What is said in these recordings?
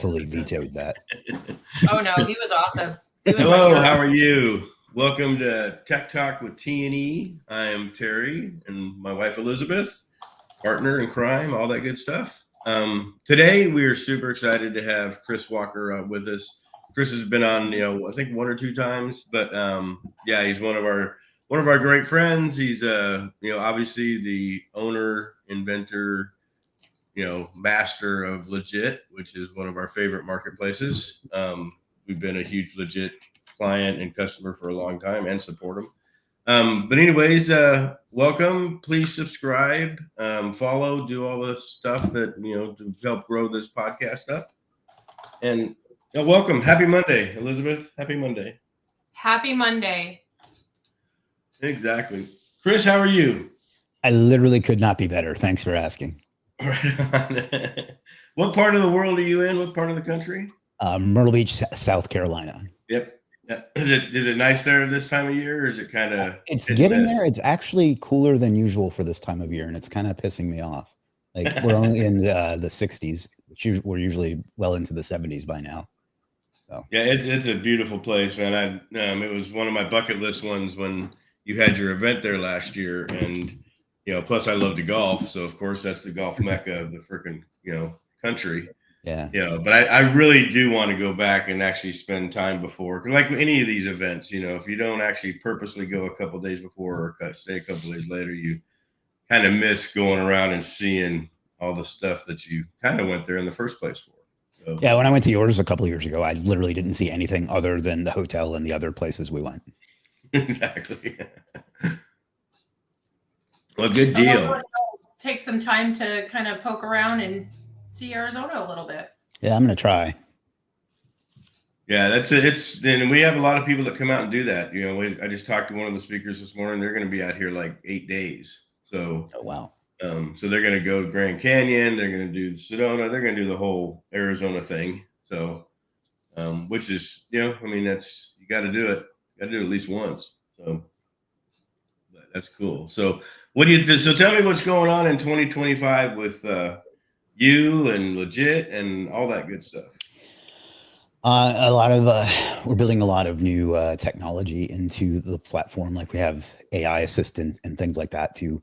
forcefully vetoed that. Oh no, he was awesome. He was Hello, how are you? Welcome to Tech Talk with T&E. I am Terry and my wife Elisabeth, partner in crime, all that good stuff. Today we are super excited to have Chris Walker with us. Chris has been on, I think 1 or 2 times, but yeah, he's one of our great friends. He's obviously the owner, inventor, master of Legiit, which is one of our favorite marketplaces. We've been a huge Legiit client and customer for a long time and support them. But anyways, welcome. Please subscribe, follow, do all the stuff that, to help grow this podcast up. And welcome. Happy Monday, Elisabeth. Happy Monday. Happy Monday. Exactly. Chris, how are you? I literally could not be better. Thanks for asking. Right. What part of the world are you in? What part of the country? Myrtle Beach, South Carolina. Yep. Is it nice there this time of year, or is it kind of? It's getting there. It's actually cooler than usual for this time of year, and it's kind of pissing me off. Like we're only in the 60s, which we're usually well into the 70s by now. So yeah, it's a beautiful place, man. It was one of my bucket list ones when you had your event there last year, and plus I love to golf, so of course that's the golf mecca of the freaking country. Yeah. But I really do want to go back and actually spend time before, because like any of these events, if you don't actually purposely go a couple days before or stay a couple days later, you kind of miss going around and seeing all the stuff that you kind of went there in the first place for. So, yeah, when I went to yours a couple of years ago, I literally didn't see anything other than the hotel and the other places we went. Exactly. Well, good deal. Take some time to kind of poke around and see Arizona a little bit. Yeah, I'm going to try. Yeah, that's it. And we have a lot of people that come out and do that. I just talked to one of the speakers this morning. They're going to be out here like 8 days. So, oh, wow. So they're going to go to Grand Canyon. They're going to do Sedona. They're going to do the whole Arizona thing. So, which is, that's, you got to do it. You got to do it at least once. So that's cool. So so tell me what's going on in 2025 with, you and Legiit and all that good stuff. A lot of we're building a lot of new technology into the platform. Like we have AI assistant and things like that to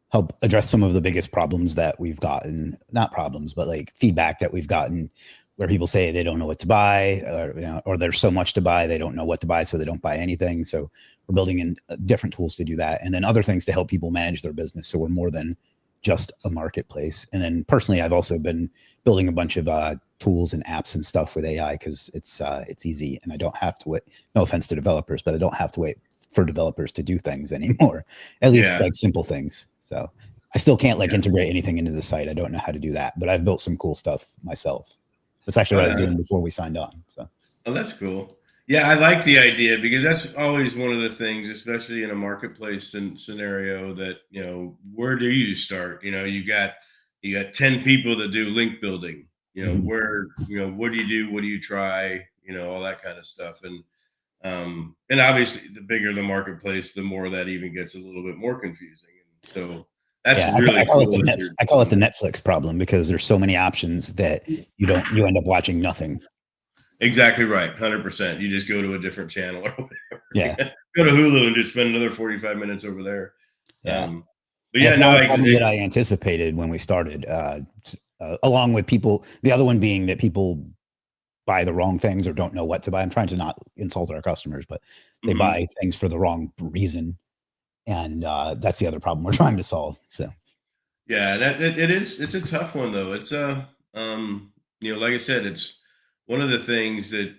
help address some of the biggest problems that we've gotten. Not problems, but like feedback that we've gotten, where people say they don't know what to buy, or there's so much to buy they don't know what to buy, so they don't buy anything. So we're building in different tools to do that, and then other things to help people manage their business. So we're more than just a marketplace. And then personally, I've also been building a bunch of tools and apps and stuff with AI because it's easy, and I don't have to wait. No offense to developers, but I don't have to wait for developers to do things anymore. At least like simple things. So I still can't integrate anything into the site. I don't know how to do that, but I've built some cool stuff myself. That's actually what I was doing before we signed on. So. Oh, that's cool. Yeah, I like the idea because that's always one of the things, especially in a marketplace scenario, that where do you start? You got 10 people that do link building. Where what do you do? What do you try? All that kind of stuff. And obviously, the bigger the marketplace, the more that even gets a little bit more confusing. And so that's really I call cool. I call it the Netflix problem because there's so many options that you end up watching nothing. Exactly right. 100%. You just go to a different channel or whatever. Yeah. Go to Hulu and just spend another 45 minutes over there. Yeah. But yeah, that I anticipated when we started, along with people, the other one being that people buy the wrong things or don't know what to buy. I'm trying to not insult our customers, but they buy things for the wrong reason. And that's the other problem we're trying to solve. So. Yeah, it's a tough one though. It's like I said, it's one of the things that,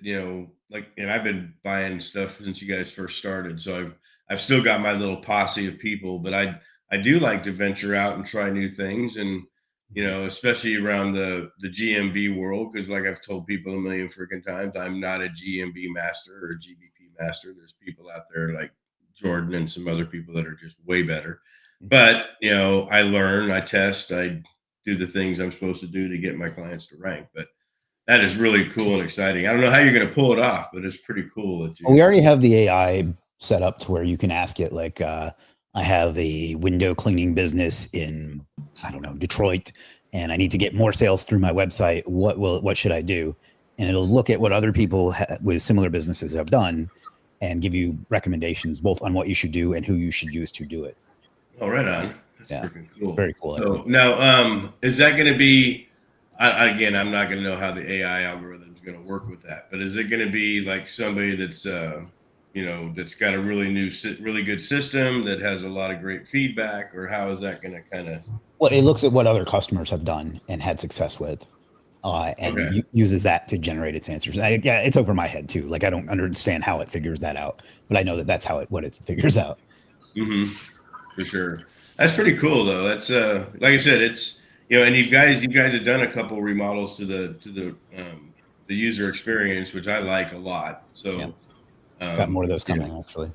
and I've been buying stuff since you guys first started. So I've still got my little posse of people, but I do like to venture out and try new things. And, especially around the GMB world, because like I've told people a million freaking times, I'm not a GMB master or a GBP master. There's people out there like Jordan and some other people that are just way better. But, I learn, I test, I do the things I'm supposed to do to get my clients to rank. But that is really cool and exciting. I don't know how you're going to pull it off, but it's pretty cool. We already have the AI set up to where you can ask it I have a window cleaning business in, I don't know, Detroit, and I need to get more sales through my website. What should I do? And it'll look at what other people with similar businesses have done and give you recommendations both on what you should do and who you should use to do it. Oh, right on. That's Yeah. freaking cool. Very cool. So now, is that going to be, again, I'm not going to know how the AI algorithm is going to work with that, but is it going to be like somebody that's, that's got a really good system that has a lot of great feedback, or how is that going to kind of? Well, it looks at what other customers have done and had success with, and uses that to generate its answers. Yeah, it's over my head too. Like I don't understand how it figures that out, but I know that that's what it figures out. Mm-hmm. For sure. That's pretty cool though. That's like I said, it's and you guys have done a couple remodels to the user experience, which I like a lot. So got more of those coming actually.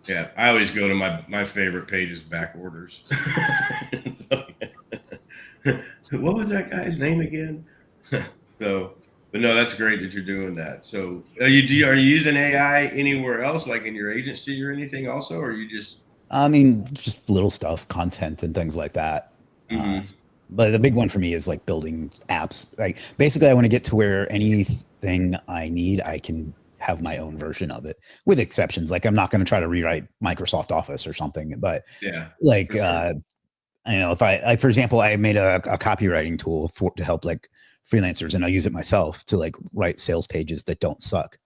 Yeah, I always go to my favorite page is back orders. What was that guy's name again? But no, that's great that you're doing that. So are you using AI anywhere else, like in your agency or anything also, or you just? I mean, just little stuff, content and things like that. Mm-hmm. But the big one for me is like building apps. Like basically I want to get to where anything I need, I can have my own version of it with exceptions. Like I'm not going to try to rewrite Microsoft Office or something, but yeah, like, sure. if I, for example, I made a copywriting tool to help like freelancers, and I use it myself to like write sales pages that don't suck.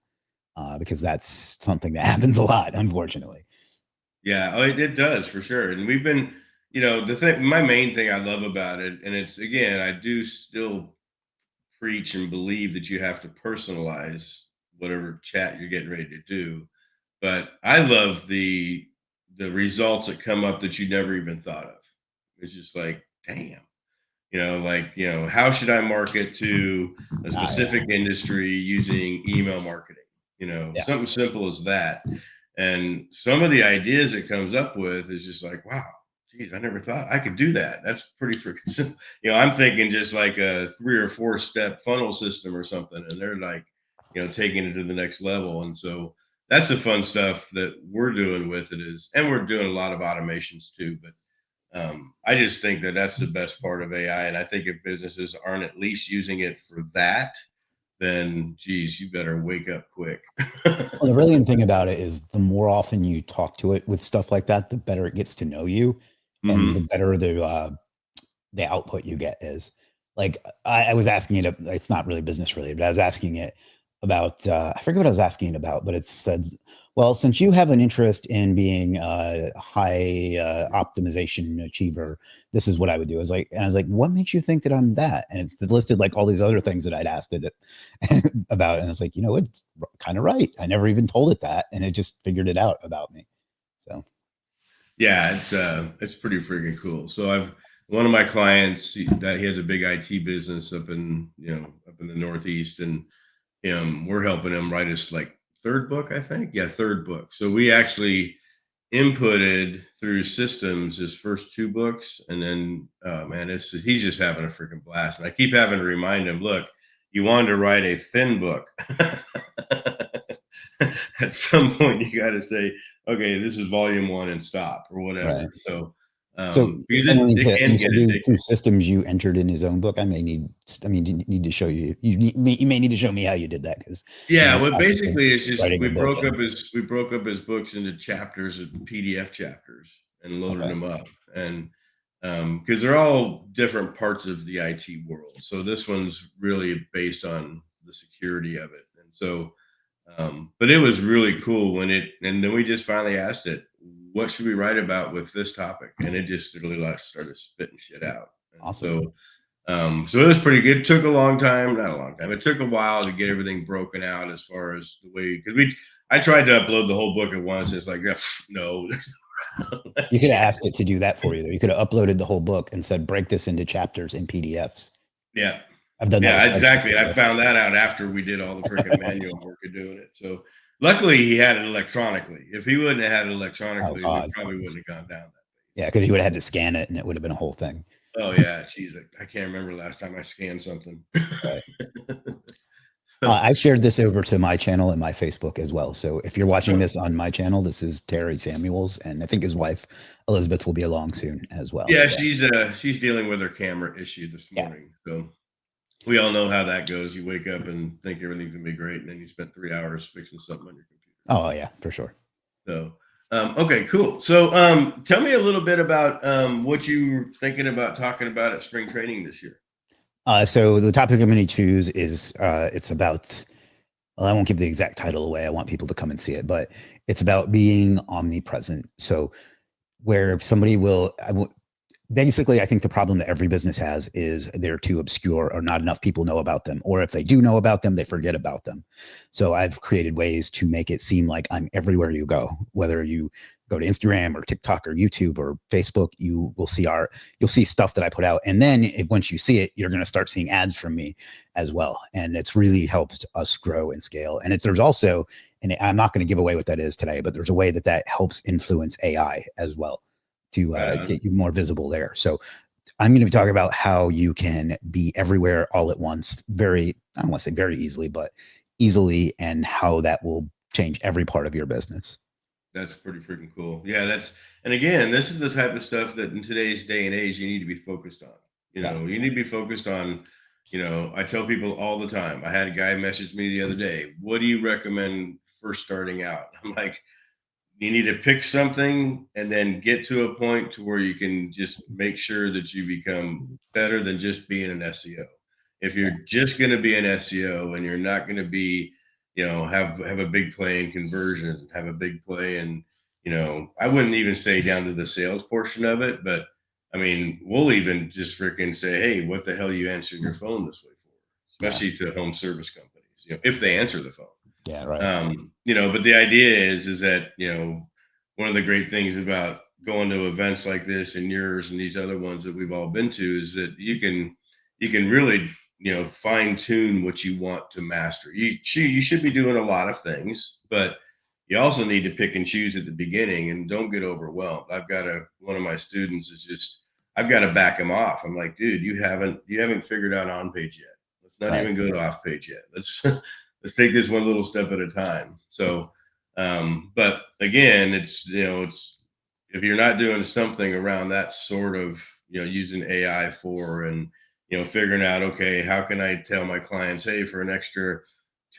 Because that's something that happens a lot, unfortunately. Yeah, it does for sure. And we've been, my main thing I love about it, and it's, again, I do still preach and believe that you have to personalize whatever chat you're getting ready to do. But I love the results that come up that you never even thought of. It's just like, damn, how should I market to a specific industry using email marketing? Something simple as that. And some of the ideas it comes up with is just like, wow, geez, I never thought I could do that. That's pretty freaking simple. I'm thinking just like a 3 or 4 step funnel system or something. And they're like, taking it to the next level. And so that's the fun stuff that we're doing with it and we're doing a lot of automations too. But I just think that that's the best part of AI. And I think if businesses aren't at least using it for that, then geez, you better wake up quick. Well, the brilliant thing about it is the more often you talk to it with stuff like that, the better it gets to know you, and the better the output you get is. Like I was asking it, it's not really business related, but I was asking it about, I forget what I was asking it about, but it said, well, since you have an interest in being a high optimization achiever, this is what I would do. I was like, what makes you think that I'm that? And it's listed like all these other things that I'd asked it about. And I was like, it's kind of right. I never even told it that. And it just figured it out about me. So. Yeah, it's pretty freaking cool. So one of my clients, he has a big IT business up in the Northeast, and we're helping him write his like third book, I think. Yeah, third book. So we actually inputted through systems his first 2 books, and then he's just having a freaking blast. And I keep having to remind him, look, you wanted to write a thin book. At some point, you got to say, okay, this is volume 1 and stop or whatever. Right. So through systems you entered in his own book. You need to show you. You may need to show me how you did that, because well, basically it's just we broke up his books into chapters and PDF chapters and loaded them up, and because they're all different parts of the IT world. So this one's really based on the security of it, and so. But it was really cool and then we just finally asked it, what should we write about with this topic? And it just really started spitting shit out. And awesome. So it was pretty good. It took not a long time. It took a while to get everything broken out as far as the way, because I tried to upload the whole book at once. It's like, no. You could have asked it to do that for you, though. You could have uploaded the whole book and said, break this into chapters in PDFs. Yeah. I've done that. Yeah, exactly. I found that out after we did all the freaking manual work of doing it. So luckily he had it electronically. If he wouldn't have had it electronically, we probably wouldn't have gone down that. Yeah, because you would have had to scan it and it would have been a whole thing. Oh yeah, geez, I can't remember the last time I scanned something. Right. I shared this over to my channel and my Facebook as well. So if you're watching this on my channel, this is Terry Samuels, and I think his wife Elisabeth will be along soon as well. Yeah, So, she's dealing with her camera issue this yeah. morning. So we all know how that goes. You wake up and think everything's gonna be great, and then you spent 3 hours fixing something on your computer. Oh yeah, for sure. So okay, cool. So tell me a little bit about what you were thinking about talking about at spring training this year. So the topic I'm going to choose is it's about, well, I won't give the exact title away. I want people to come and see it, but it's about being omnipresent. So where somebody will, basically, I think the problem that every business has is they're too obscure or not enough people know about them. Or if they do know about them, they forget about them. So I've created ways to make it seem like I'm everywhere you go, whether you go to Instagram or TikTok or YouTube or Facebook, you'll see stuff that I put out. And then once you see it, you're going to start seeing ads from me as well. And it's really helped us grow and scale. And there's also, and I'm not going to give away what that is today, but there's a way that helps influence AI as well to get you more visible there. So I'm going to be talking about how you can be everywhere all at once, I don't want to say very easily, but easily, and how that will change every part of your business. That's pretty freaking cool. Yeah, and again, this is the type of stuff that in today's day and age, you need to be focused on. You need to be focused on, I tell people all the time. I had a guy message me the other day, what do you recommend for starting out? I'm like, you need to pick something and then get to a point to where you can just make sure that you become better than just being an SEO. If you're just going to be an SEO and you're not going to be, have a big play in conversions, have a big play in, I wouldn't even say down to the sales portion of it, but I mean, we'll even just freaking say, hey, what the hell are you answering your phone this way for? Especially to home service companies, if they answer the phone. Yeah, right. But the idea is that, one of the great things about going to events like this and yours and these other ones that we've all been to is that you can really, fine tune what you want to master. You should be doing a lot of things, but you also need to pick and choose at the beginning and don't get overwhelmed. One of my students is just, I've got to back him off. I'm like, dude, you haven't figured out on page yet. Let's not even go to off page yet. Let's take this one little step at a time. So, but again, it's if you're not doing something around that sort of, using AI for, and, figuring out, okay, how can I tell my clients, hey, for an extra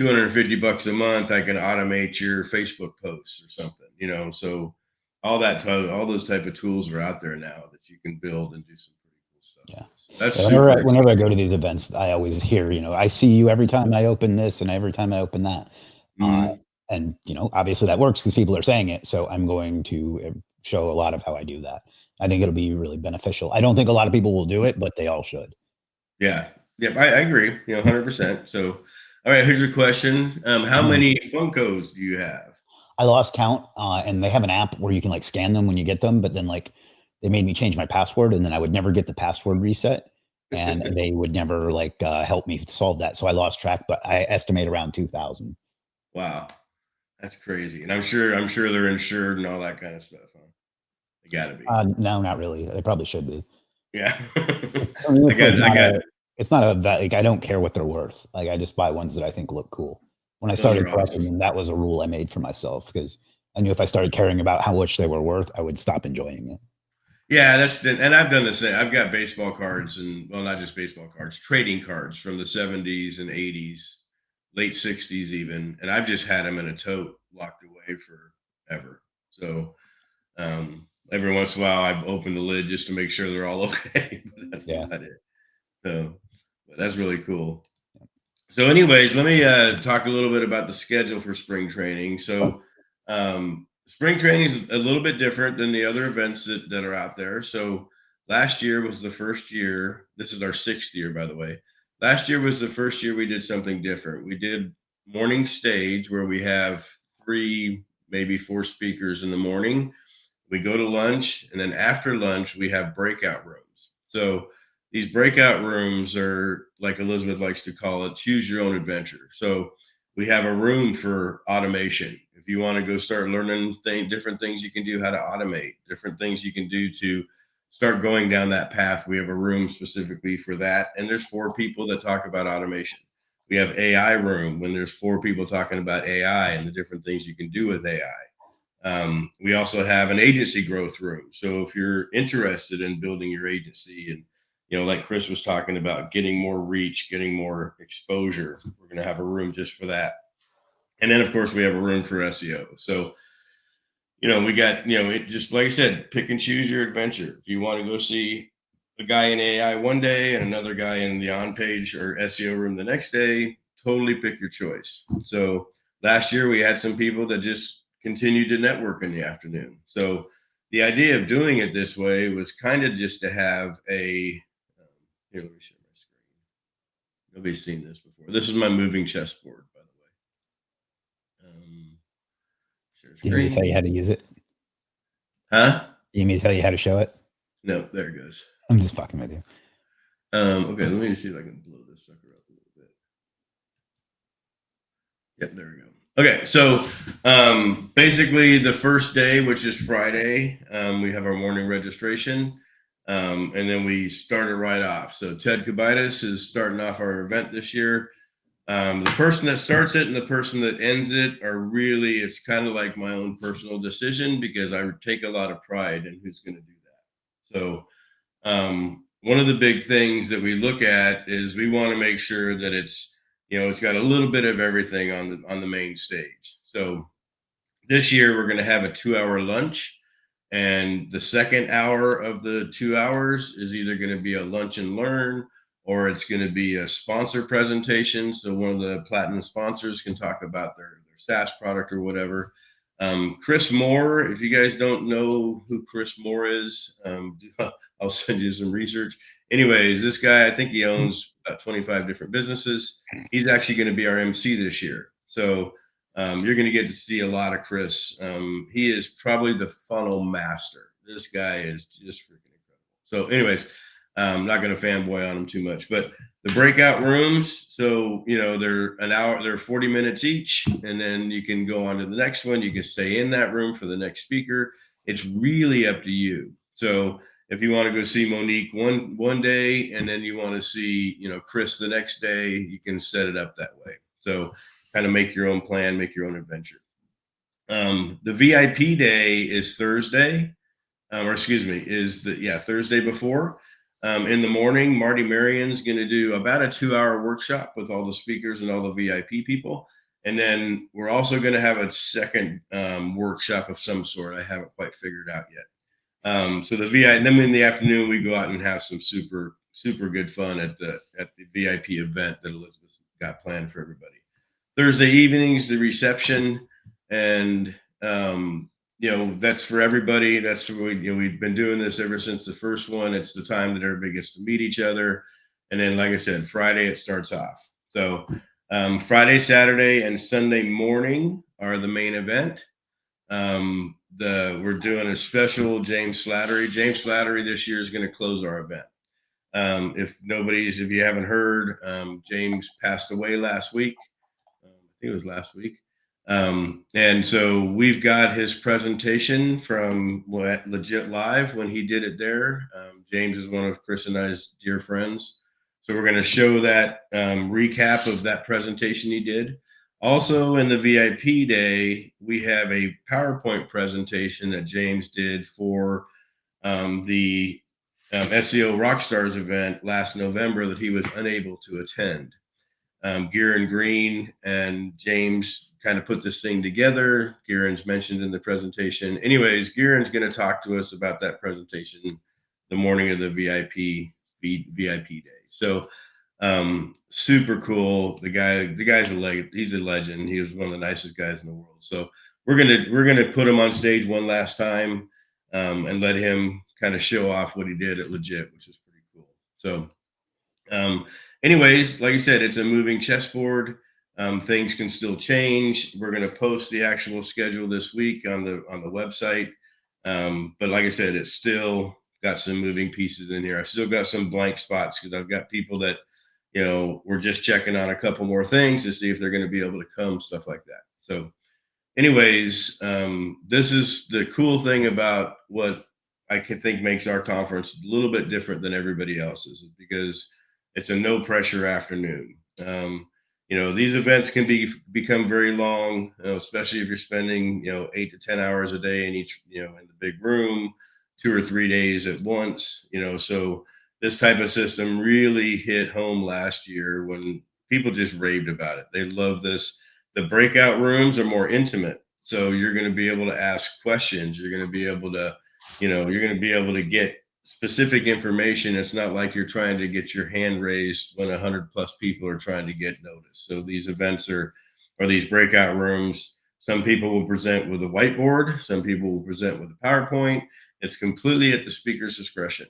$250 a month, I can automate your Facebook posts or something, so all those type of tools are out there now that you can build and do some pretty cool stuff. Yeah. So that's whenever I go to these events, I always hear, I see you every time I open this and every time I open that. And, obviously that works because people are saying it. So I'm going to show a lot of how I do that. I think it'll be really beneficial. I don't think a lot of people will do it, but they all should. Yeah. Yep. I agree. 100%. So, all right, here's your question. How many Funkos do you have? I lost count, and they have an app where you can like scan them when you get them, but then like they made me change my password, and then I would never get the password reset, and they would never help me solve that. So I lost track, but I estimate around 2,000. Wow, that's crazy. And I'm sure they're insured and all that kind of stuff. Huh? They got to be. No, not really. They probably should be. Yeah. It's not I don't care what they're worth. Like I just buy ones that I think look cool. When I started collecting them, that was a rule I made for myself because I knew if I started caring about how much they were worth, I would stop enjoying it. Yeah, and I've done the same. I've got baseball cards and, well, not just baseball cards, trading cards from the 70s and 80s, late 60s even, and I've just had them in a tote locked away forever. So every once in a while, I open the lid just to make sure they're all okay. But that's not it. So, but that's really cool. So anyways, let me talk a little bit about the schedule for spring training. So spring training is a little bit different than the other events that are out there. So last year was the first year. This is our 6th year, by the way. Last year was the first year we did something different. We did morning stage where we have 3, maybe 4 speakers in the morning. We go to lunch, and then after lunch, we have breakout rooms. So these breakout rooms are, like Elisabeth likes to call it, choose your own adventure. So we have a room for automation. If you want to go start learning different things you can do, how to automate, different things you can do to start going down that path, we have a room specifically for that. And there's 4 people that talk about automation. We have AI room when there's 4 people talking about AI and the different things you can do with AI. We also have an agency growth room. So if you're interested in building your agency and, like Chris was talking about, getting more reach, getting more exposure, we're going to have a room just for that. And then, of course, we have a room for SEO. So, we got, it just, like I said, pick and choose your adventure. If you want to go see a guy in AI one day and another guy in the on-page or SEO room the next day, totally pick your choice. So last year we had some people that just continued to network in the afternoon. So the idea of doing it this way was kind of just to have a, here, let me share my screen. Nobody's seen this before. This is my moving chessboard, by the way. Share Do you need me to tell you how to use it? Huh? Do you need me to tell you how to show it? No, there it goes. I'm just fucking with you. Okay, let me see if I can blow this sucker up a little bit. Yep, there we go. Okay, so basically the first day, which is Friday, we have our morning registration, and then we start it right off. So Ted Kubitis is starting off our event this year. The person that starts it and the person that ends it are really, it's kind of like my own personal decision because I take a lot of pride in who's going to do that. So one of the big things that we look at is we want to make sure that it's, it's got a little bit of everything on the main stage. So this year we're going to have a 2-hour lunch, and the second hour of the 2 hours is either going to be a lunch and learn, or it's going to be a sponsor presentation. So one of the platinum sponsors can talk about their SaaS product or whatever. Chris Moore, if you guys don't know who Chris Moore is, I'll send you some research. Anyways, this guy, I think he owns about 25 different businesses. He's actually going to be our MC this year. So you're going to get to see a lot of Chris. He is probably the funnel master. This guy is just freaking incredible. So anyways, I'm not going to fanboy on him too much, but the breakout rooms, so, they're an hour, they're 40 minutes each, and then you can go on to the next one. You can stay in that room for the next speaker. It's really up to you. So if you want to go see Monique one day, and then you want to see, Chris the next day, you can set it up that way. So kind of make your own plan, make your own adventure. The VIP day is Thursday, Thursday before. In the morning, Marty Marion's going to do about a 2-hour workshop with all the speakers and all the VIP people. And then we're also going to have a second workshop of some sort. I haven't quite figured out yet. So the VIP, and then in the afternoon, we go out and have some super, super good fun at the VIP event that Elisabeth got planned for everybody. Thursday evenings, the reception, and that's for everybody. That's we've been doing this ever since the first one. It's the time that everybody gets to meet each other, and then, like I said, Friday it starts off. So Friday, Saturday, and Sunday morning are the main event. We're doing a special James Slattery. James Slattery this year is going to close our event. If you haven't heard, James passed away last week. I think it was last week. And so we've got his presentation from Legiit Live when he did it there. James is one of Chris and I's dear friends. So we're going to show that recap of that presentation he did. Also in the VIP day, we have a PowerPoint presentation that James did for the SEO Rockstars event last November that he was unable to attend. Garen Green and James kind of put this thing together. Garen's mentioned in the presentation. Anyways, Garen's going to talk to us about that presentation the morning of the VIP day. So super cool. The guy's he's a legend. He was one of the nicest guys in the world. So we're gonna put him on stage one last time and let him kind of show off what he did at Legiit, which is pretty cool. So anyways, like I said, it's a moving chessboard. Things can still change. We're going to post the actual schedule this week on the website. But like I said, it's still got some moving pieces in here. I've still got some blank spots because I've got people that, we're just checking on a couple more things to see if they're going to be able to come, stuff like that. So anyways, this is the cool thing about what I can think makes our conference a little bit different than everybody else's, because it's a no pressure afternoon. these events can become very long, especially if you're spending, 8 to 10 hours a day in each, in the big room, 2 or 3 days at once, so this type of system really hit home last year when people just raved about it. They love this. The breakout rooms are more intimate. So you're going to be able to ask questions. You're going to be able to, get specific information. It's not like you're trying to get your hand raised when 100+ people are trying to get noticed. So these events are these breakout rooms. Some people will present with a whiteboard. Some people will present with a PowerPoint. It's completely at the speaker's discretion.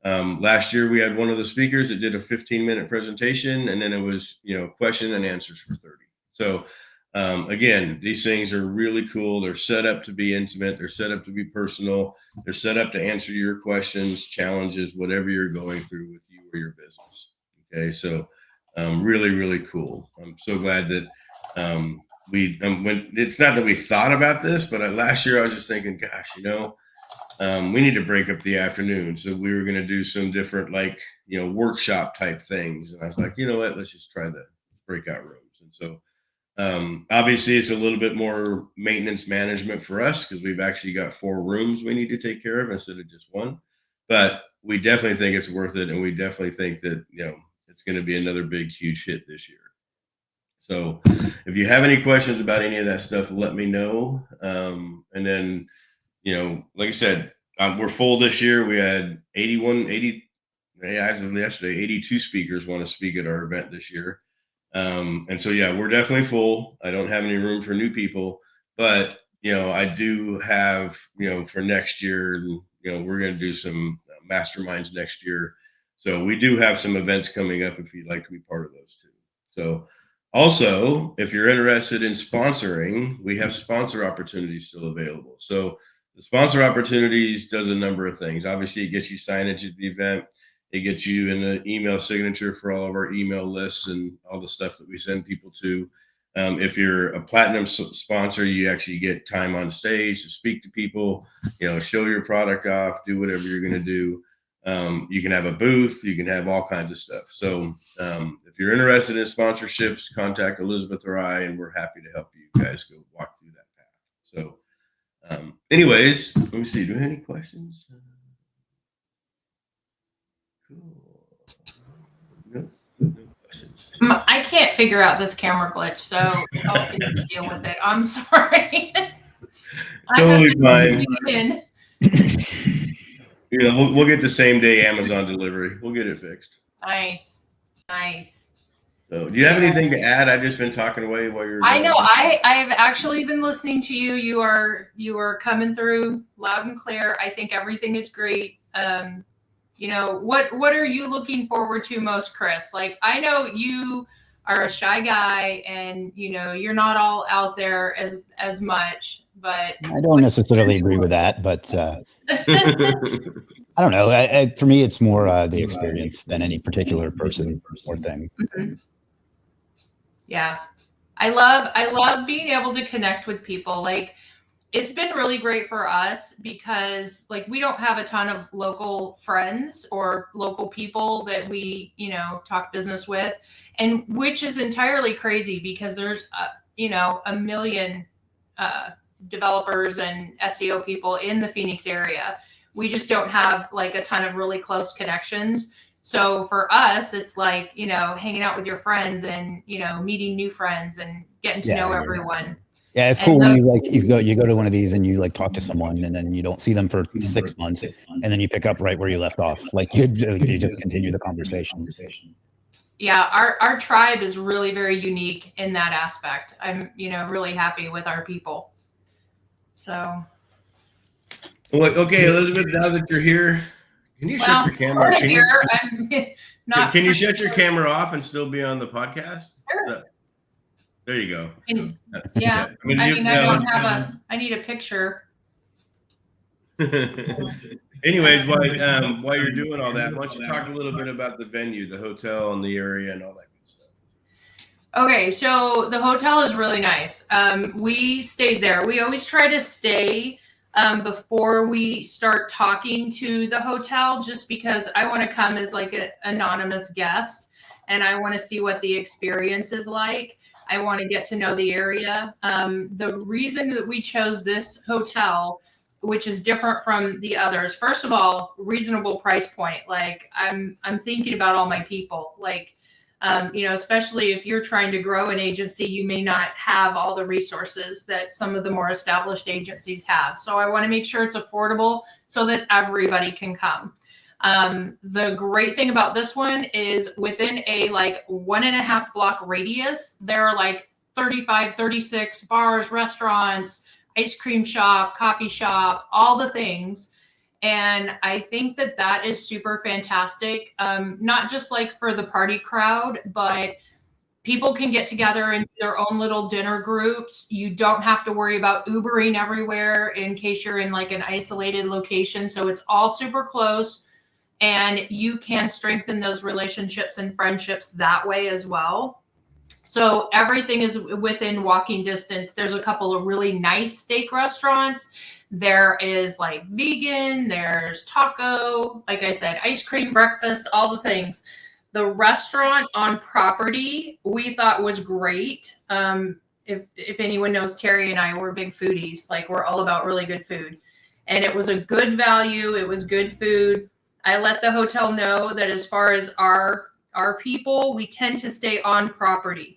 Last year, we had one of the speakers that did a 15-minute presentation, and then it was, question and answers for 30. So again, these things are really cool. They're set up to be intimate. They're set up to be personal. They're set up to answer your questions, challenges, whatever you're going through with you or your business. Okay, so really, really cool. I'm so glad that when it's not that we thought about this, but last year I was just thinking, gosh, we need to break up the afternoon. So we were going to do some different, workshop type things. And I was like, you know what, let's just try the breakout rooms. And so obviously it's a little bit more maintenance management for us because we've actually got 4 rooms we need to take care of instead of just one. But we definitely think it's worth it. And we definitely think that, it's going to be another big, huge hit this year. So if you have any questions about any of that stuff, let me know. And then, like I said, we're full this year. We had 80, as of yesterday, 82 speakers want to speak at our event this year. And so, yeah, we're definitely full. I don't have any room for new people, but, I do have, for next year, we're going to do some masterminds next year. So we do have some events coming up if you'd like to be part of those too. So also, if you're interested in sponsoring, we have sponsor opportunities still available. So the sponsor opportunities does a number of things. Obviously, it gets you signage at the event. It gets you in the email signature for all of our email lists and all the stuff that we send people to. If you're a platinum sponsor, you actually get time on stage to speak to people, show your product off, do whatever you're going to do. You can have a booth, you can have all kinds of stuff. So if you're interested in sponsorships, contact Elisabeth or I, and we're happy to help you guys go walk through that path. So anyways, let me see. Do we have any questions? Cool. No questions. I can't figure out this camera glitch, so I'll just deal with it. I'm sorry. Totally fine. We'll get the same day Amazon delivery. We'll get it fixed. Nice. So, do you have anything to add? I've just been talking away while you're. I know. I've actually been listening to you. You are coming through loud and clear. I think everything is great. What are you looking forward to most, Chris? Like, I know you are a shy guy, and you're not all out there as much. But I don't necessarily agree with that, but I don't know. For me, it's more the experience than any particular person or thing. Mm-hmm. Yeah, I love being able to connect with people. Like, it's been really great for us because, like, we don't have a ton of local friends or local people that we talk business with, and which is entirely crazy because there's a million developers and SEO people in the Phoenix area. We just don't have like a ton of really close connections. So for us, it's like, hanging out with your friends and, meeting new friends and getting to know everyone. Yeah, it's cool when you go to one of these and you talk to someone and then you don't see them for 6 months and then you pick up right where you left off. Like you just continue the conversation. Yeah, our tribe is really very unique in that aspect. I'm, really happy with our people. So. Well, okay, Elisabeth, now that you're here, can you shut your camera? Can you shut your camera off and still be on the podcast? Sure. There you go. Yeah. I need a picture. Anyways, while you're doing all that, why don't you talk a little bit about the venue, the hotel and the area and all that good stuff. Okay, so the hotel is really nice. We stayed there. We always try to stay before we start talking to the hotel, just because I want to come as like an anonymous guest. and I want to see what the experience is like. I want to get to know the area. The reason that we chose this hotel, which is different from the others, first of all, reasonable price point. Like I'm thinking about all my people. Like, especially if you're trying to grow an agency, you may not have all the resources that some of the more established agencies have. So I want to make sure it's affordable so that everybody can come. The great thing about this one is within a like 1.5 block radius, there are like 35, 36 bars, restaurants, ice cream shop, coffee shop, all the things. And I think that that is super fantastic. Not just like for the party crowd, but people can get together in their own little dinner groups. You don't have to worry about Ubering everywhere in case you're in like an isolated location. So it's all super close. And you can strengthen those relationships and friendships that way as well. So everything is within walking distance. There's a couple of really nice steak restaurants. There is like vegan, there's taco, like I said, ice cream, breakfast, all the things. The restaurant on property we thought was great. If anyone knows Terry and I, we're big foodies. Like we're all about really good food. And it was a good value. It was good food. I let the hotel know that as far as our people, we tend to stay on property.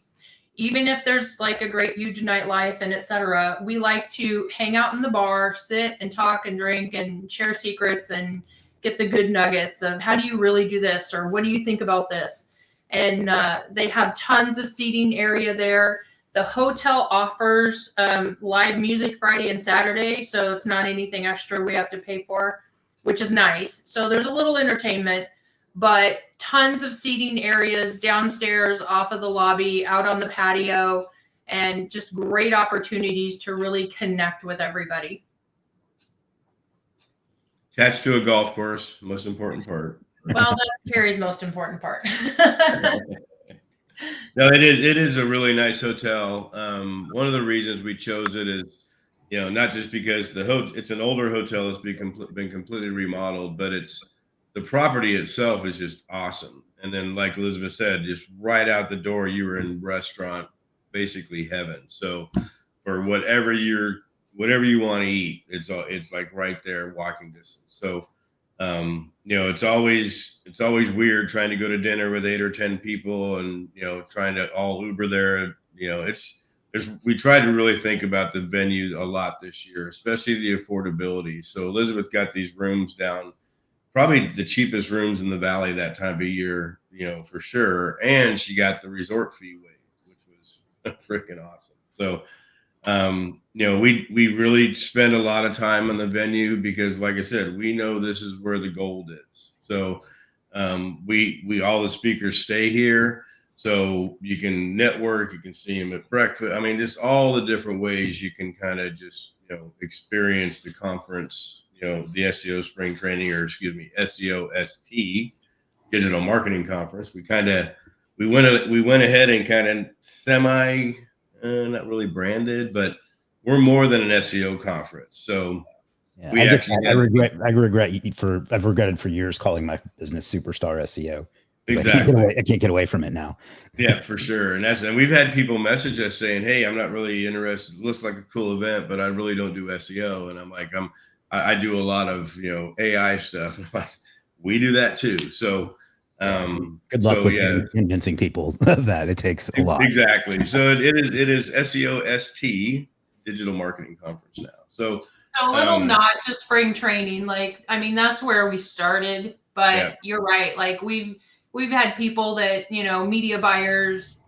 Even if there's like a great huge nightlife and etc., we like to hang out in the bar, sit and talk and drink and share secrets and get the good nuggets of how do you really do this or what do you think about this? And they have tons of seating area there. The hotel offers live music Friday and Saturday, so it's not anything extra we have to pay for, which is nice. So there's a little entertainment, but tons of seating areas downstairs off of the lobby, out on the patio, and just great opportunities to really connect with everybody. Attached to a golf course, most important part. Well, that's Terry's most important part. No, it is a really nice hotel. One of the reasons we chose it is, not just because it's an older hotel that's been completely remodeled, but the property itself is just awesome. And then, like Elisabeth said, just right out the door, you were in restaurant, basically heaven. So for whatever you want to eat, it's like right there, walking distance. So, it's always weird trying to go to dinner with 8 or 10 people and, trying to all Uber there. We tried to really think about the venue a lot this year, especially the affordability. So Elisabeth got these rooms down, probably the cheapest rooms in the valley that time of year, for sure. And she got the resort fee waived, which was freaking awesome. So, we really spend a lot of time on the venue because, like I said, we know this is where the gold is. So, we all the speakers stay here, so you can network, you can see them at breakfast. I mean, just all the different ways you can kind of just experience the conference. The SEO Spring Training, or excuse me, SEOST Digital Marketing Conference. We went ahead and kind of semi, not really branded, but we're more than an SEO conference. So yeah, I've regretted for years calling my business Superstar SEO. Exactly. I can't get away from it now. Yeah, for sure. And we've had people message us saying, "Hey, I'm not really interested. It looks like a cool event, but I really don't do SEO." And I'm like, I do a lot of AI stuff. And I'm like, we do that too. So good luck with convincing people that it takes a lot. Exactly. So it is SEOST Digital Marketing Conference now. So a little nod to spring training. Like, I mean, that's where we started, but you're right. Like we've had people that, media buyers,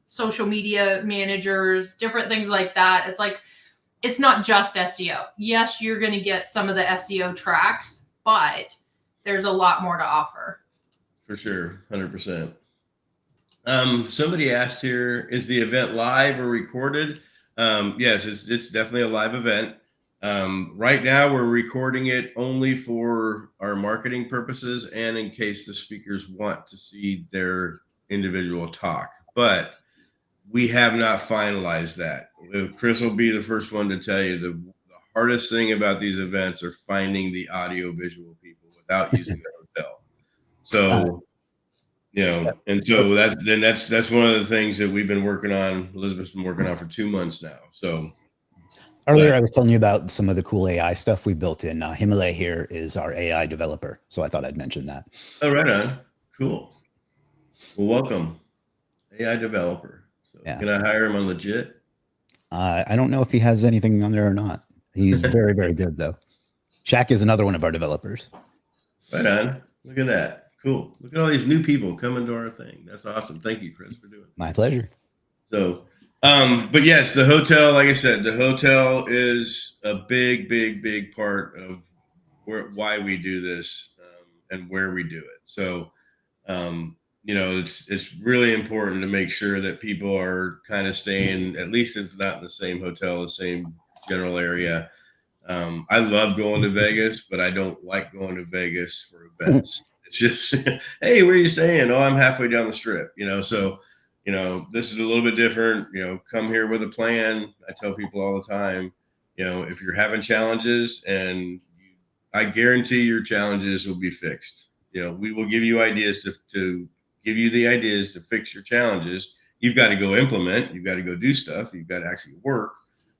social media managers, different things like that. It's like, it's not just SEO. Yes, you're going to get some of the SEO tracks, but there's a lot more to offer. For sure. 100%. Somebody asked here, is the event live or recorded? Yes, it's definitely a live event. Right now we're recording it only for our marketing purposes and in case the speakers want to see their individual talk, but we have not finalized that. Chris will be the first one to tell you the hardest thing about these events are finding the audio visual people without using the hotel. So And so that's one of the things that we've been working on. Elizabeth's been working on for 2 months now. So earlier I was telling you about some of the cool AI stuff we built in. Himalaya here is our AI developer, so I thought I'd mention that. Oh, right on. Cool. Well, welcome, AI developer. So Yeah. can I hire him on Legiit? I don't know if he has anything on there or not. He's very, very good though. Shaq is another one of our developers. Right on. Look at that. Cool. Look at all these new people coming to our thing. That's awesome. Thank you, Chris, for doing it. My pleasure. So, but yes, the hotel, like I said, the hotel is a big, big, big part of why we do this and where we do it. So, it's really important to make sure that people are kind of staying, at least it's not in the same hotel, the same general area. I love going to Vegas, but I don't like going to Vegas for events. It's just, hey, where are you staying? Oh, I'm halfway down the strip, so, this is a little bit different, come here with a plan. I tell people all the time, if you're having challenges I guarantee your challenges will be fixed. We will give you ideas to give you the ideas to fix your challenges. You've got to go implement, you've got to go do stuff, you've got to actually work.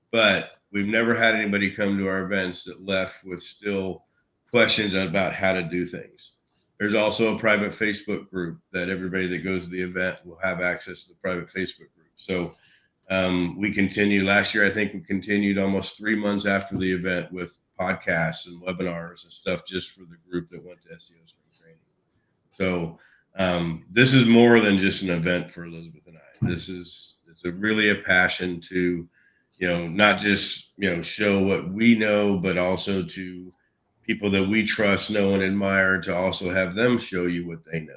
But we've never had anybody come to our events that left with still questions about how to do things. There's also a private Facebook group that everybody that goes to the event will have access to the private Facebook group. So we continue. Last year, I think we continued almost 3 months after the event with podcasts and webinars and stuff just for the group that went to SEO Spring Training. So this is more than just an event for Elisabeth and I. It's really a passion to, not just, show what we know, but also to people that we trust, know, and admire, to also have them show you what they know.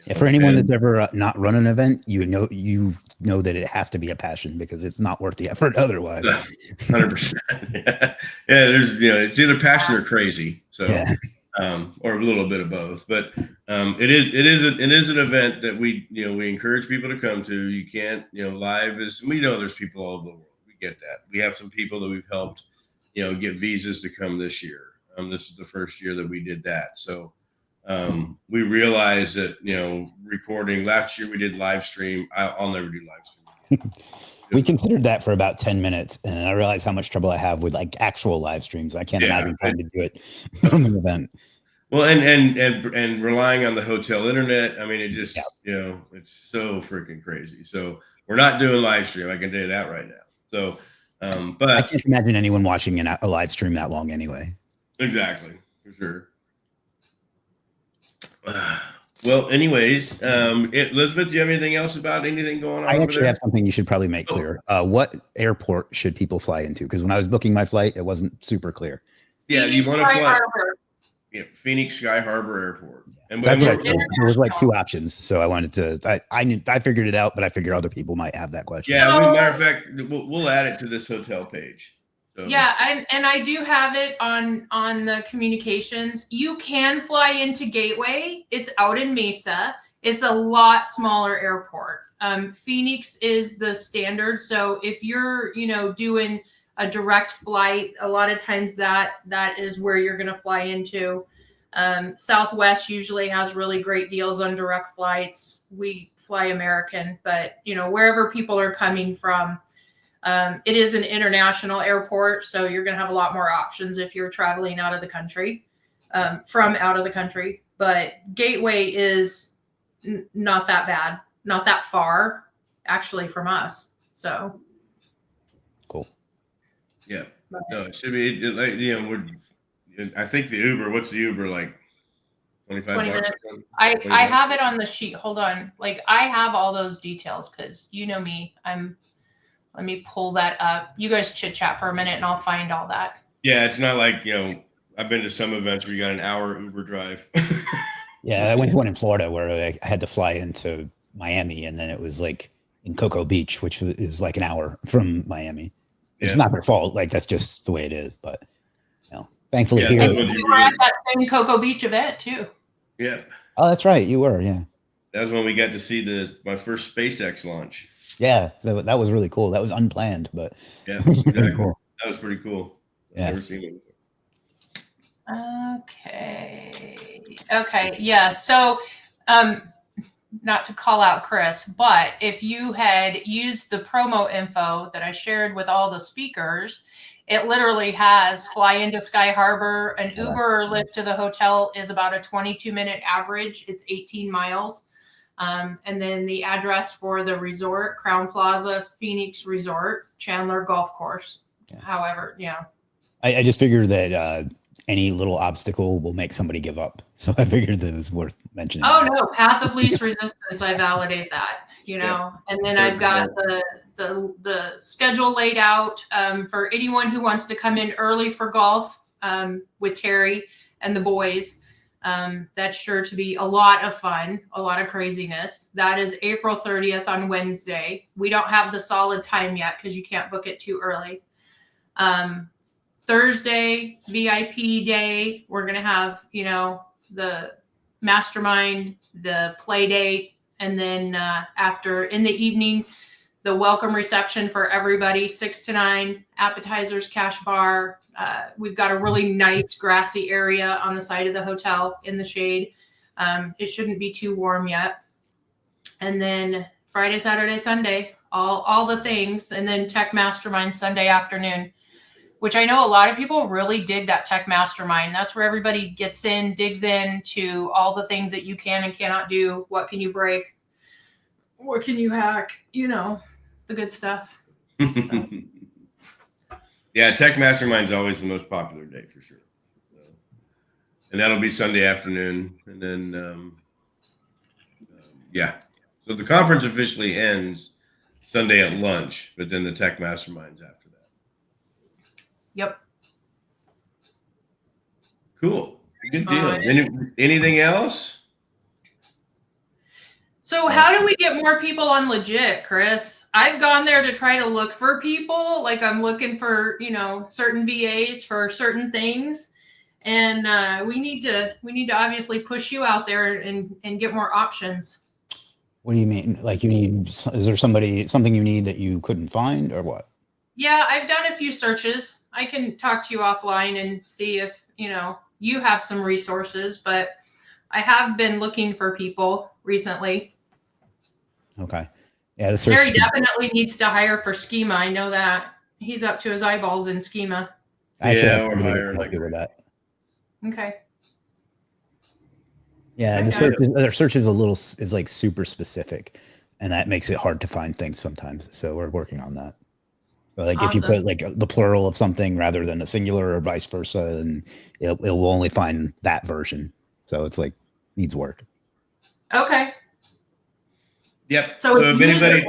Yeah, for anyone that's ever not run an event, you know that it has to be a passion because it's not worth the effort otherwise. 100%. Yeah, there's it's either passion or crazy. So yeah. Or a little bit of both. But it is an event that we encourage people to come to. You can't, live is, we know there's people all over the world. We get that. We have some people that we've helped, get visas to come this year. This is the first year that we did that. So we realized that, recording last year we did live stream. I'll never do live stream again. We considered that for about 10 minutes, and I realized how much trouble I have with like actual live streams. I can't imagine trying to do it from an event. Well, and relying on the hotel internet. I mean, it just, it's so freaking crazy. So we're not doing live stream. I can tell you that right now. So, but I can't imagine anyone watching a live stream that long anyway. Exactly, for sure. Well, anyways, Elizabeth, do you have anything else about anything going on? I actually have something you should probably make clear. What airport should people fly into? Because when I was booking my flight, it wasn't super clear. Yeah, you want to fly. Yeah, Phoenix Sky Harbor Airport. And there was like 2 options, so I wanted to. I figured it out, but I figured other people might have that question. Yeah, matter of fact, we'll add it to this hotel page. So. Yeah, and I do have it on the communications. You can fly into Gateway. It's out in Mesa. It's a lot smaller airport. Phoenix is the standard. So if you're, doing a direct flight, a lot of times that is where you're going to fly into. Southwest usually has really great deals on direct flights. We fly American, but wherever people are coming from, it is an international airport, so you're going to have a lot more options if you're traveling out of the country, from out of the country. But Gateway is not that bad, not that far, actually, from us. So cool. Yeah. No, it should be like I think the Uber. What's the Uber like? 25 20 bucks. minutes. I have it on the sheet. Hold on. Like I have all those details because you know me. Let me pull that up. You guys chit chat for a minute and I'll find all that. Yeah, it's not like, I've been to some events where you got an hour Uber drive. Yeah, I went to one in Florida where I had to fly into Miami, and then it was like in Cocoa Beach, which is like an hour from Miami. It's not their fault. Like that's just the way it is. But thankfully here. We were at that same Cocoa Beach event too. Yeah. Oh, that's right. You were. Yeah. That was when we got to see my first SpaceX launch. Yeah, that was really cool. That was unplanned, but yeah, it was really cool. That was pretty cool. Yeah. I've never seen it before. Okay. Yeah. So, not to call out Chris, but if you had used the promo info that I shared with all the speakers, it literally has fly into Sky Harbor, an Uber or Lyft to the hotel is about a 22-minute average. It's 18 miles. And then the address for the resort, Crowne Plaza Phoenix Resort, Chandler Golf Course. Yeah. However, I just figured that any little obstacle will make somebody give up. So I figured that it was worth mentioning. Oh no, path of least resistance. I validate that, and then I've got the schedule laid out for anyone who wants to come in early for golf with Terry and the boys. That's sure to be a lot of fun, a lot of craziness. That is April 30th on Wednesday. We don't have the solid time yet because you can't book it too early. Thursday, VIP day, we're going to have, the mastermind, the play date, and then after in the evening, the welcome reception for everybody, 6 to 9, appetizers, cash bar. We've got a really nice grassy area on the side of the hotel in the shade. It shouldn't be too warm yet. And then Friday, Saturday, Sunday, all the things. And then Tech Mastermind Sunday afternoon, which I know a lot of people really dig that Tech Mastermind. That's where everybody gets in, digs into all the things that you can and cannot do. What can you break? What can you hack? The good stuff. So. Yeah, Tech Mastermind's always the most popular day for sure. And that'll be Sunday afternoon. And then, So the conference officially ends Sunday at lunch, but then the Tech Mastermind's after that. Yep. Cool. Good deal. Anything else? So how do we get more people on Legiit, Chris? I've gone there to try to look for people. Like I'm looking for, certain VAs for certain things. And we need to obviously push you out there and get more options. What do you mean? Like is there something you need that you couldn't find or what? Yeah, I've done a few searches. I can talk to you offline and see if, you have some resources, but I have been looking for people recently. Okay. Yeah, Terry definitely needs to hire for schema. I know that. He's up to his eyeballs in schema. Or hire with that. Okay. Yeah, their search is like super specific, and that makes it hard to find things sometimes. So we're working on that. So like If you put like the plural of something rather than the singular or vice versa, and it will only find that version. So it's like needs work. Okay. Yep. So if anybody,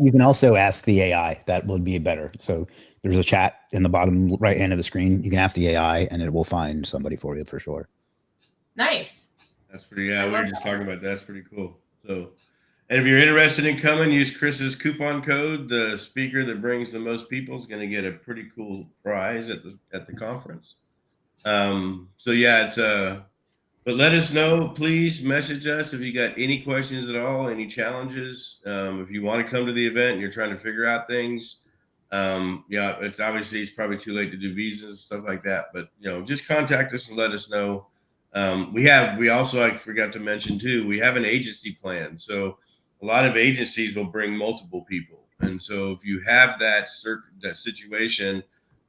you can also ask the AI. That would be better. So there's a chat in the bottom right hand of the screen. You can ask the AI, and it will find somebody for you for sure. Nice. That's pretty. Yeah, we were just talking about that. That's pretty cool. So, and if you're interested in coming, use Chris's coupon code. The speaker that brings the most people is going to get a pretty cool prize at the conference. So yeah, it's But let us know, please message us if you got any questions at all, any challenges. If you want to come to the event and you're trying to figure out things, it's probably too late to do visas and stuff like that. But just contact us and let us know. We also, I forgot to mention too, we have an agency plan. So a lot of agencies will bring multiple people, and so if you have that situation,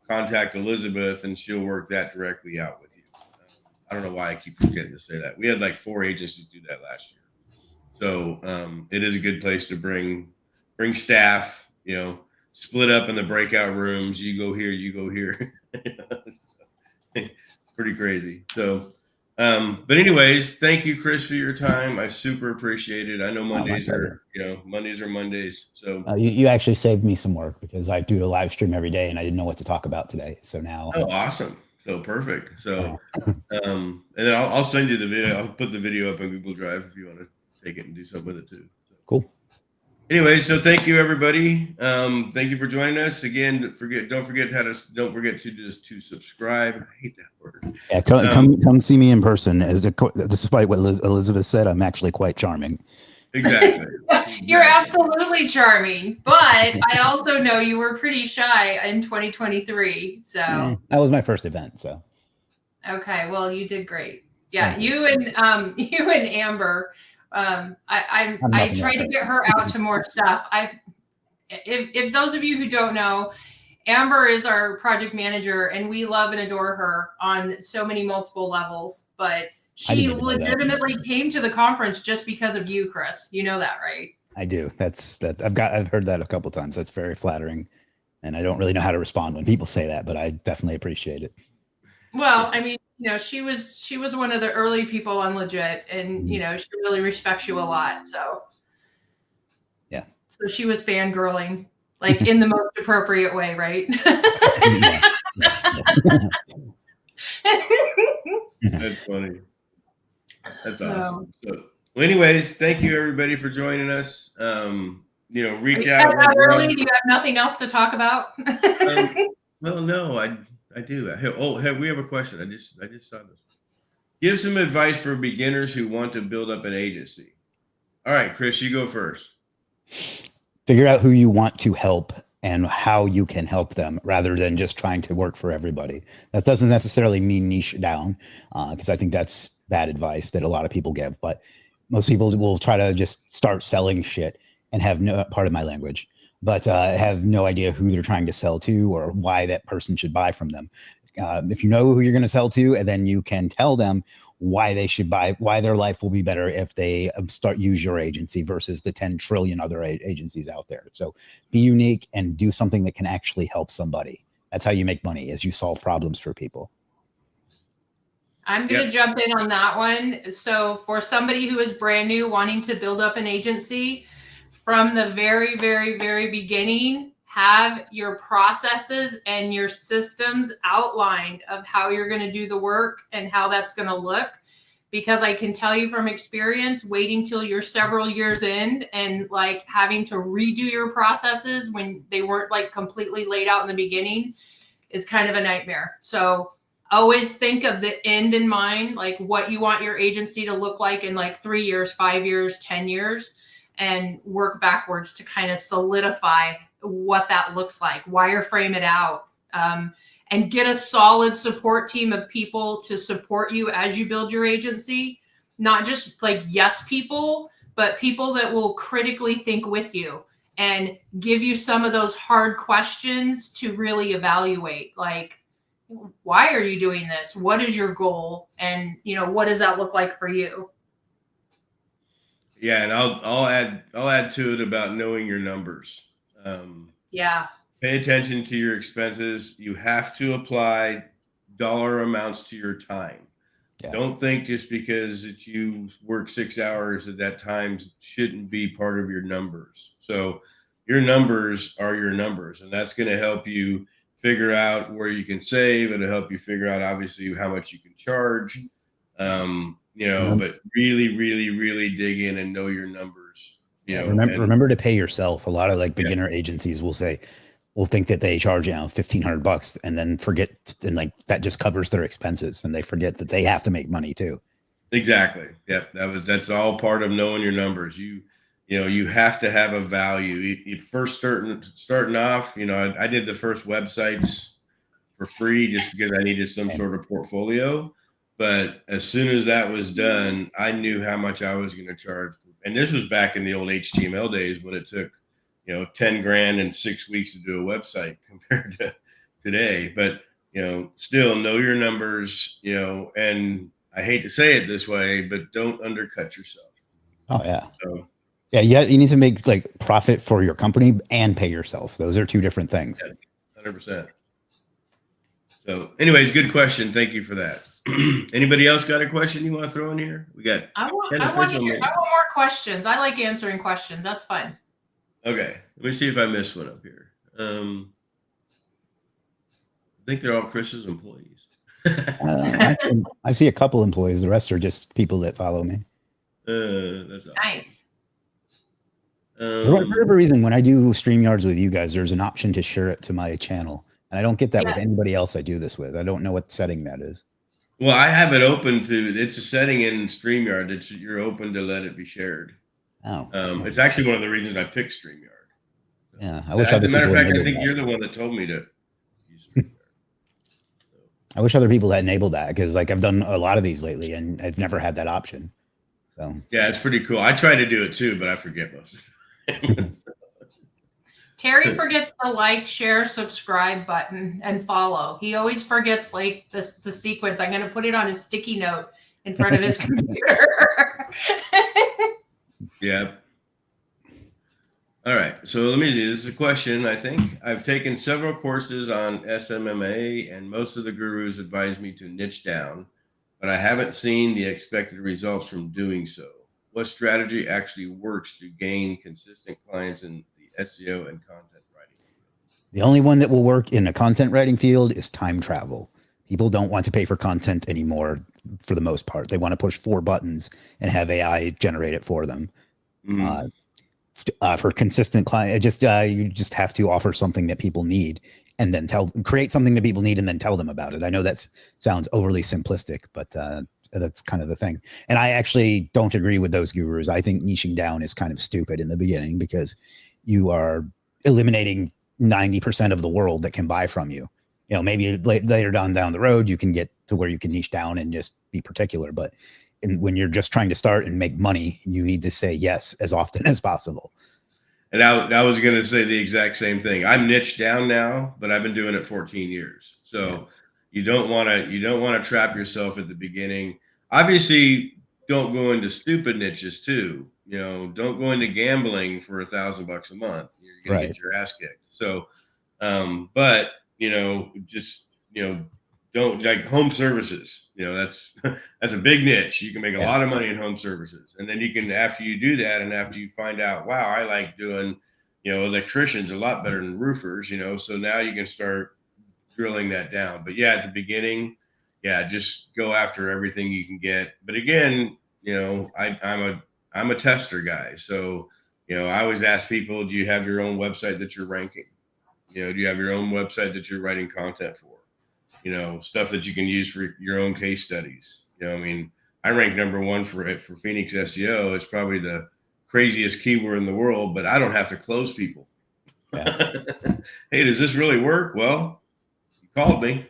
contact Elisabeth and she'll work that directly out with you. I don't know why I keep forgetting to say that. We had like 4 agencies do that last year. So it is a good place to bring staff, split up in the breakout rooms. You go here, you go here. It's pretty crazy. So, but anyways, thank you, Chris, for your time. I super appreciate it. I know Mondays are Mondays. So you actually saved me some work because I do a live stream every day and I didn't know what to talk about today. So now. Oh, awesome. So perfect. So, and then I'll send you the video. I'll put the video up on Google Drive if you want to take it and do something with it too. So. Cool. Anyway, so thank you everybody. Thank you for joining us again. Don't forget to subscribe. I hate that word. Yeah, come see me in person. Despite what Elisabeth said, I'm actually quite charming. Exactly. You're absolutely charming, but I also know you were pretty shy in 2023. So that was my first event. So okay, well, you did great. Yeah, you and Amber I try to get her out to more stuff. If those of you who don't know, Amber is our project manager, and we love and adore her on so many multiple levels. But she legitimately came to the conference just because of you, Chris. You know that, right? I do. That's I've heard that a couple of times. That's very flattering, and I don't really know how to respond when people say that, but I definitely appreciate it. Well, I mean, she was one of the early people on Legiit, and she really respects you a lot. So yeah. So she was fangirling, like in the most appropriate way, right? That's funny. That's awesome. So, well, anyways, thank you everybody for joining us. Reach out. Early? Do you have nothing else to talk about? Well, no, I do. We have a question. I just saw this. Give some advice for beginners who want to build up an agency. All right, Chris, you go first. Figure out who you want to help and how you can help them rather than just trying to work for everybody. That doesn't necessarily mean niche down, because I think that's bad advice that a lot of people give. But most people will try to just start selling shit and have no part of my language, but have no idea who they're trying to sell to or why that person should buy from them. If you know who you're going to sell to, and then you can tell them why they should buy, why their life will be better if they use your agency versus the 10 trillion other agencies out there. So be unique and do something that can actually help somebody. That's how you make money, is you solve problems for people. I'm going to jump in on that one. So for somebody who is brand new wanting to build up an agency, from the very, very, very beginning, have your processes and your systems outlined of how you're going to do the work and how that's going to look. Because I can tell you from experience, waiting till you're several years in and like having to redo your processes when they weren't like completely laid out in the beginning is kind of a nightmare. So always think of the end in mind, like what you want your agency to look like in like 3 years, 5 years, 10 years, and work backwards to kind of solidify what that looks like, wireframe it out, and get a solid support team of people to support you as you build your agency. Not just like yes people, but people that will critically think with you and give you some of those hard questions to really evaluate, like, why are you doing this? What is your goal? And, what does that look like for you? Yeah. And I'll add to it about knowing your numbers. Pay attention to your expenses. You have to apply dollar amounts to your time. Yeah. Don't think just because you work 6 hours that time shouldn't be part of your numbers. So your numbers are your numbers, and that's going to help you figure out where you can save. It'll help you figure out obviously how much you can charge. But really, really, really dig in and know your numbers. Remember to pay yourself. A lot of beginner agencies will think that they charge $1,500 and then forget, and like that just covers their expenses, and they forget that they have to make money too. Exactly. Yep. That's all part of knowing your numbers. You have to have a value. You first starting off. I did the first websites for free just because I needed some sort of portfolio. But as soon as that was done, I knew how much I was going to charge. And this was back in the old HTML days when it took, 10 grand in 6 weeks to do a website compared to today. But, still know your numbers, and I hate to say it this way, but don't undercut yourself. Oh, yeah. So, yeah. You need to make profit for your company and pay yourself. Those are two different things. 100%. So anyways, good question. Thank you for that. Anybody else got a question you want to throw in here? We got I want more questions. I like answering questions. That's fun. Okay. Let me see if I missed one up here. I think they're all Chris's employees. I see a couple employees. The rest are just people that follow me. That's awesome. Nice. For whatever reason, when I do StreamYards with you guys, there's an option to share it to my channel. And I don't get that with anybody else I do this with. I don't know what setting that is. Well, I have it open it's a setting in StreamYard that you're open to let it be shared. Oh. It's actually one of the reasons I picked StreamYard. Yeah. As a matter of fact, I think you're the one that told me to use StreamYard. I wish other people had enabled that, because I've done a lot of these lately and I've never had that option. So yeah, it's pretty cool. I try to do it too, but I forget most. Terry forgets the like, share, subscribe button and follow. He always forgets like the sequence. I'm going to put it on his sticky note in front of his computer. Yeah. All right. So let me do this is a question. I think I've taken several courses on SMMA, and most of the gurus advise me to niche down, but I haven't seen the expected results from doing so. What strategy actually works to gain consistent clients in the SEO and content writing? the only one that will work in a content writing field is time travel. People don't want to pay for content anymore for the most part. They want to push 4 buttons and have AI generate it for them. Mhm. For consistent client, you just have to offer something that people need and then create something that people need and then tell them about it. I know that sounds overly simplistic, but that's kind of the thing. And I actually don't agree with those gurus. I think niching down is kind of stupid in the beginning because you are eliminating 90% of the world that can buy from you. You know, maybe later down the road, you can get to where you can niche down and just be particular. But when you're just trying to start and make money, you need to say yes as often as possible. And I was going to say the exact same thing. I'm niched down now, but I've been doing it 14 years. So you don't want to trap yourself at the beginning. Obviously, don't go into stupid niches too. You know, don't go into gambling for $1,000 a month. You're going to get your ass kicked. So, but just don't, like home services. That's a big niche. You can make a lot of money in home services, and then you can, after you do that, and after you find out, wow, I like doing electricians a lot better than roofers. So now you can start drilling that down. But yeah, at the beginning, just go after everything you can get. But again, I'm a tester guy, so I always ask people, do you have your own website that you're ranking? Do you have your own website that you're writing content for? Stuff that you can use for your own case studies. I rank #1 for Phoenix SEO. It's probably the craziest keyword in the world, but I don't have to close people. Yeah. Hey, does this really work? Well, you called me,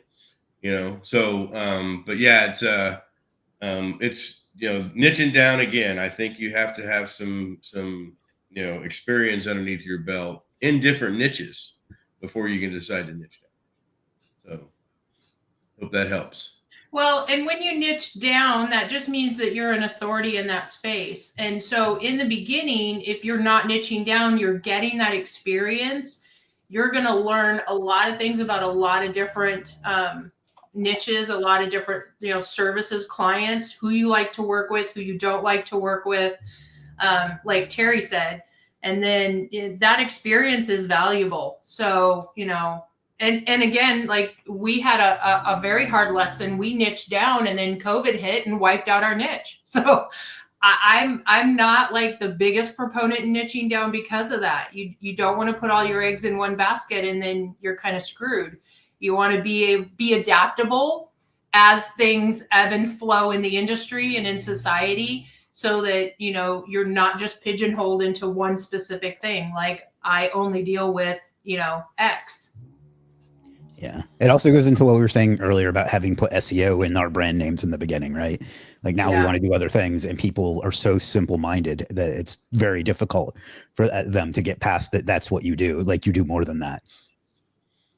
so, but yeah, it's niching down again. I think you have to have some experience underneath your belt in different niches before you can decide to niche down. So hope that helps. Well, and when you niche down, that just means that you're an authority in that space. And so in the beginning, if you're not niching down, you're getting that experience. You're going to learn a lot of things about a lot of different niches, a lot of different, services, clients, who you like to work with, who you don't like to work with, like Terry said. And then that experience is valuable. So, and again, like we had a very hard lesson. We niched down and then COVID hit and wiped out our niche. So I'm not like the biggest proponent in niching down because of that. You don't want to put all your eggs in one basket and then you're kind of screwed. You want to be adaptable as things ebb and flow in the industry and in society, so that, you're not just pigeonholed into one specific thing. Like I only deal with, X. Yeah. It also goes into what we were saying earlier about having put SEO in our brand names in the beginning, right? Like now we want to do other things, and people are so simple-minded that it's very difficult for them to get past that. That's what you do. Like you do more than that.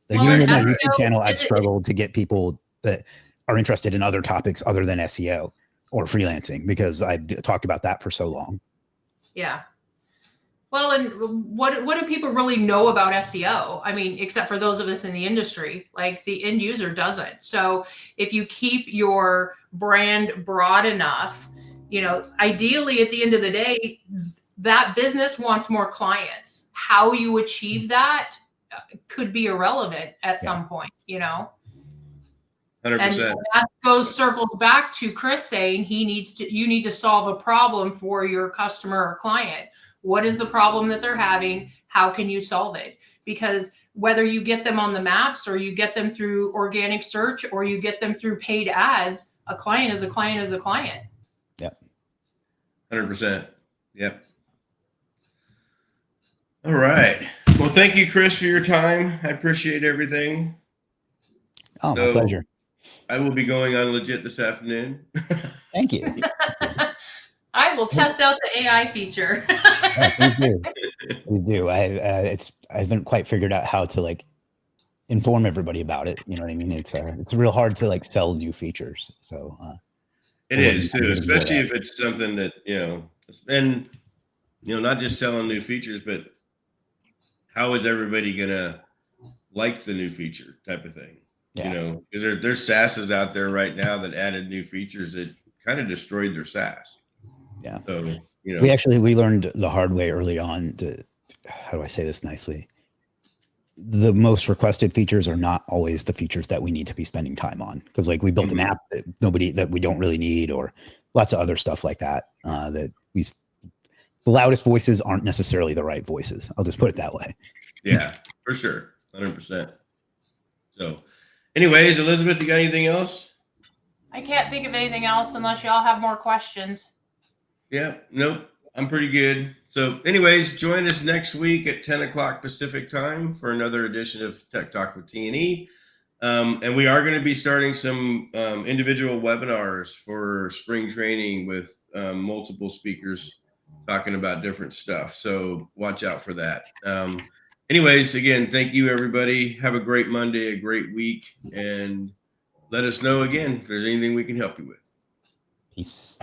Like even with my YouTube channel, I've struggled to get people that are interested in other topics other than SEO or freelancing because I've talked about that for so long. Yeah. Well, and what do people really know about SEO? I mean, except for those of us in the industry, like the end user doesn't. So if you keep your brand broad enough, ideally at the end of the day, that business wants more clients. How you achieve that could be irrelevant at some point, 100%. And that circles back to Chris saying you need to solve a problem for your customer or client. What is the problem that they're having? How can you solve it? Because whether you get them on the maps or you get them through organic search or you get them through paid ads, a client is a client is a client. Yep. 100%. Yep. All right. Well, thank you, Chris, for your time. I appreciate everything. Oh, my pleasure. I will be going on Legiit this afternoon. Thank you. I will test out the AI feature. Yeah, please do. Please do. I haven't quite figured out how to like inform everybody about it. You know what I mean? It's real hard to like sell new features. So It we're is working too, on getting more of especially that. if it's something that, and, not just selling new features, but how is everybody going to like the new feature type of thing? Yeah. Because there's SaaSes out there right now that added new features that kind of destroyed their SaaS. Yeah. So, We learned the hard way early on how do I say this nicely? The most requested features are not always the features that we need to be spending time on. Cause like we built an app that we don't really need, or lots of other stuff like that, the loudest voices aren't necessarily the right voices. I'll just put it that way. Yeah, for sure. 100%. So anyways, Elisabeth, you got anything else? I can't think of anything else unless y'all have more questions. Yeah, nope. I'm pretty good. So anyways, join us next week at 10 o'clock Pacific time for another edition of Tech Talk with T&E. And we are going to be starting some individual webinars for spring training with multiple speakers talking about different stuff. So watch out for that. Anyways, again, thank you, everybody. Have a great Monday, a great week, and let us know again if there's anything we can help you with. Peace.